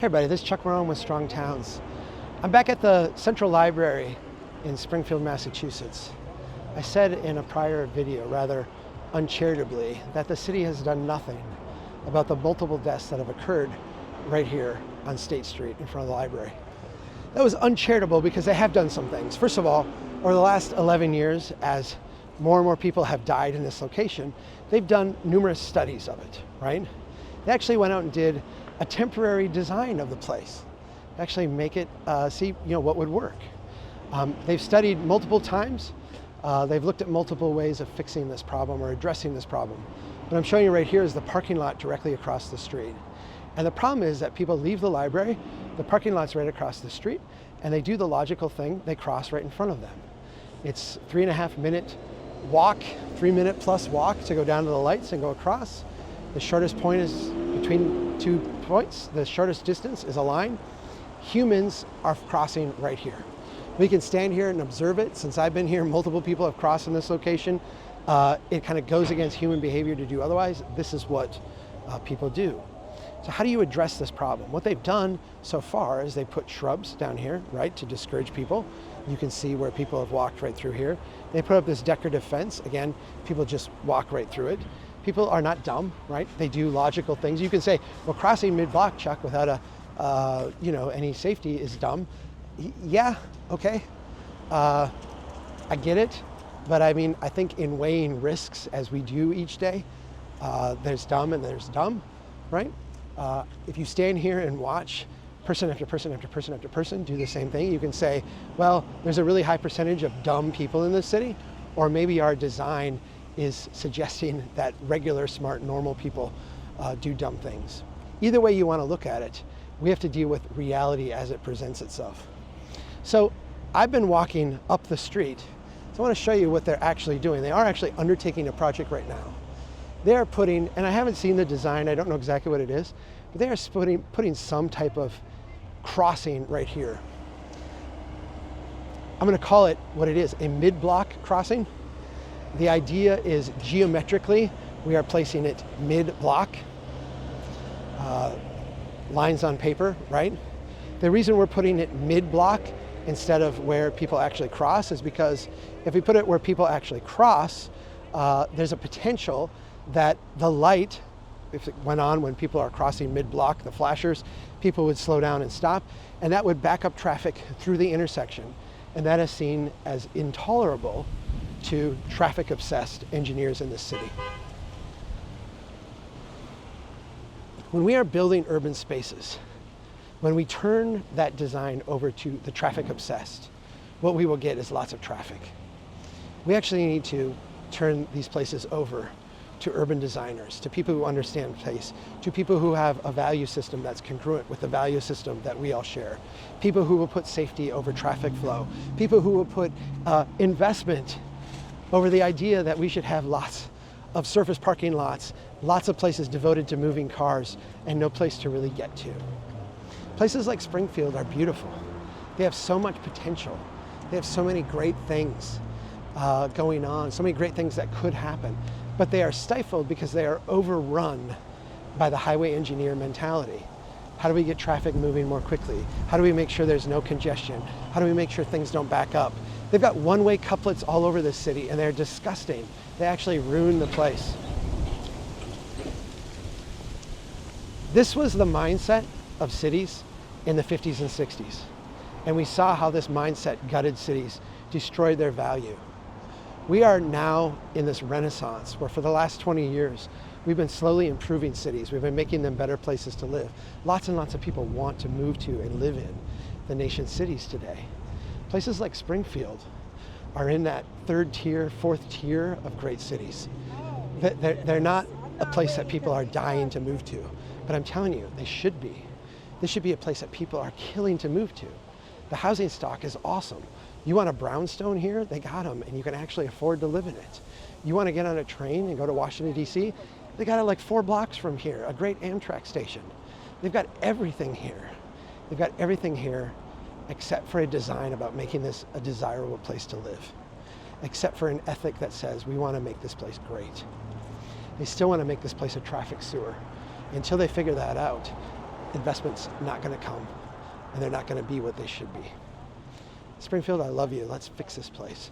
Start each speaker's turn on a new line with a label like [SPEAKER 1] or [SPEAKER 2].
[SPEAKER 1] Hey everybody, this is Chuck Marone with Strong Towns. I'm back at the Central Library in Springfield, Massachusetts. I said in a prior video, rather uncharitably, that the city has done nothing about the multiple deaths that have occurred right here on State Street in front of the library. That was uncharitable because they have done some things. First of all, over the last 11 years, as more and more people have died in this location, they've done numerous studies of it, right? They actually went out and did a temporary design of the place, actually make it see what would work. They've studied multiple times. They've looked at multiple ways of fixing this problem or addressing this problem. What I'm showing you right here is the parking lot directly across the street. And the problem is that people leave the library, the parking lot's right across the street, and they do the logical thing, they cross right in front of them. It's 3.5 minute walk, 3 minute plus walk to go down to the lights and go across. The shortest point is between 2 points. The shortest distance is a line. Humans are crossing right here. We can stand here and observe it. Since I've been here, multiple people have crossed in this location. It kind of goes against human behavior to do otherwise. This is what people do. So how do you address this problem? What they've done so far is they put shrubs down here, right, to discourage people. You can see where people have walked right through here. They put up this decorative fence. Again, people just walk right through it. People are not dumb, right? They do logical things. You can say, well, crossing mid-block, Chuck, without any safety is dumb. Yeah, okay. I get it. But I mean, I think in weighing risks as we do each day, there's dumb and there's dumb, right? If you stand here and watch person after person after person after person do the same thing, you can say, well, there's a really high percentage of dumb people in this city, or maybe our design is suggesting that regular, smart, normal people do dumb things. Either way you want to look at it, we have to deal with reality as it presents itself. So I've been walking up the street, so I want to show you what they're actually doing. They are actually undertaking a project right now. They're putting, and I haven't seen the design, I don't know exactly what it is, but they are putting some type of crossing right here. I'm going to call it what it is, a mid-block crossing. The idea is geometrically, we are placing it mid-block, lines on paper, right? The reason we're putting it mid-block instead of where people actually cross is because if we put it where people actually cross, there's a potential that the light, if it went on when people are crossing mid-block, the flashers, people would slow down and stop, and that would back up traffic through the intersection. And that is seen as intolerable to traffic-obsessed engineers in this city. When we are building urban spaces, when we turn that design over to the traffic-obsessed, what we will get is lots of traffic. We actually need to turn these places over to urban designers, to people who understand place, to people who have a value system that's congruent with the value system that we all share, people who will put safety over traffic flow, people who will put investment over the idea that we should have lots of surface parking lots, lots of places devoted to moving cars, and no place to really get to. Places like Springfield are beautiful. They have so much potential. They have so many great things going on, so many great things that could happen, but they are stifled because they are overrun by the highway engineer mentality. How do we get traffic moving more quickly? How do we make sure there's no congestion? How do we make sure things don't back up? They've got one-way couplets all over this city, and they're disgusting. They actually ruin the place. This was the mindset of cities in the 50s and 60s. And we saw how this mindset gutted cities, destroyed their value. We are now in this renaissance where for the last 20 years, we've been slowly improving cities. We've been making them better places to live. Lots and lots of people want to move to and live in the nation's cities today. Places like Springfield are in that third tier, fourth tier of great cities. They're not a place that people are dying to move to, but I'm telling you, they should be. This should be a place that people are killing to move to. The housing stock is awesome. You want a brownstone here? They got them, and you can actually afford to live in it. You want to get on a train and go to Washington, D.C.? They got it like 4 blocks from here, a great Amtrak station. They've got everything here. They've got everything here except for a design about making this a desirable place to live, except for an ethic that says we want to make this place great. They still want to make this place a traffic sewer. Until they figure that out, investment's not going to come, and they're not going to be what they should be. Springfield, I love you. Let's fix this place.